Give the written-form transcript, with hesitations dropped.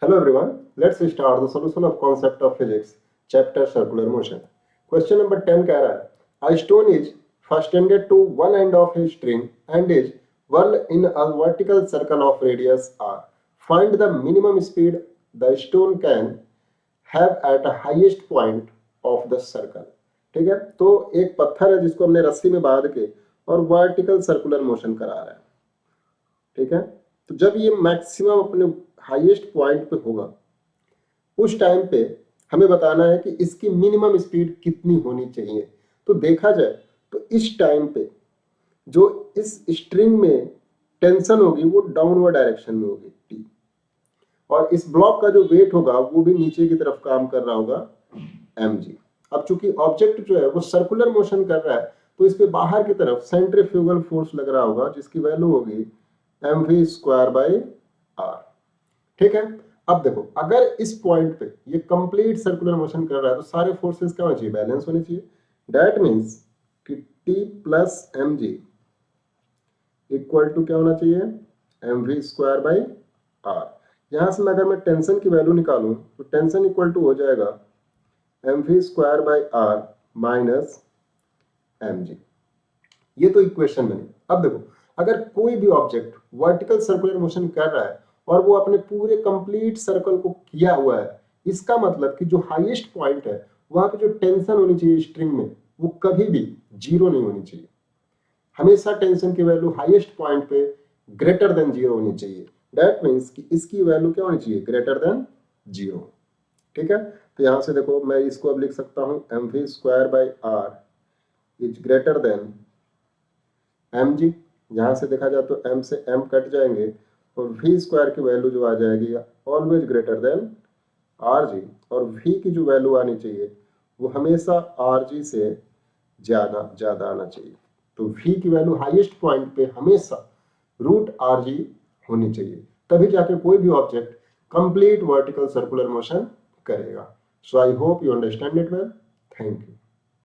Hello everyone, let's start the solution of concept of physics, chapter circular motion. Question number 10 कह रहा है, a stone is fastened to one end of a string and is whirled in a vertical circle of radius r. Find the minimum speed the stone can have at the highest point of the circle. ठीक है, तो एक पत्थर है जिसको हमने रस्सी में बांध के और वर्टिकल सर्कुलर मोशन करा रहा है. ठीक है, तो जब ये मैक्सिमम अपने हाईएस्ट पॉइंट पे होगा उस टाइम पे हमें बताना है कि इसकी मिनिमम स्पीड कितनी होनी चाहिए. तो देखा जाए तो इस टाइम पे जो इस स्ट्रिंग में टेंशन होगी वो डाउनवर्ड डायरेक्शन में होगी टी, और इस ब्लॉक का जो वेट होगा वो भी नीचे की तरफ काम कर रहा होगा mg. अब चूंकि ऑब्जेक्ट जो है वो सर्कुलर मोशन कर रहा है तो इस पे बाहर की तरफ सेंट्रीफ्यूगल फोर्स लग रहा होगा जिसकी वैल्यू होगी mv स्क्वायर बाई r. ठीक है, अब देखो अगर इस पॉइंट पे ये कंप्लीट सर्कुलर मोशन कर रहा है तो सारे फोर्सेस क्या होने चाहिए, बैलेंस होने चाहिए. दैट मींस कि t plus mg equal to क्या होना चाहिए, mv स्क्वायर बाई r. यहां से अगर मैं टेंशन की वैल्यू निकालूं तो टेंशन इक्वल टू हो जाएगा mv square by r minus mg. ये तो इक्वेशन बनी. अब देखो अगर कोई भी ऑब्जेक्ट वर्टिकल सर्कुलर मोशन कर रहा है और वो अपने पूरे कंप्लीट सर्कल को किया हुआ है, इसका मतलब कि जो हाईएस्ट पॉइंट है वहां पे जो टेंशन होनी चाहिए स्ट्रिंग में वो कभी भी जीरो नहीं होनी चाहिए. हमेशा टेंशन की वैल्यू हाईएस्ट पॉइंट पे ग्रेटर देन जीरो होनी चाहिए. दैट मींस कि इसकी वैल्यू क्या होनी चाहिए, ग्रेटर देन जीरो. ठीक है, तो यहां से देखो मैं इसको अब लिख सकता हूं mv square by r is greater than mg. यहां से देखा जाए तो m से m कट जाएंगे और v स्क्वायर की वैल्यू जो आ जाएगी ऑलवेज ग्रेटर देन rg, और v की जो वैल्यू आनी चाहिए वो हमेशा rg से ज्यादा आना चाहिए. तो v की वैल्यू हाईएस्ट पॉइंट पे हमेशा रूट rg होनी चाहिए, तभी जाके कोई भी object complete vertical circular motion करेगा. So I hope you understand it well. Thank you.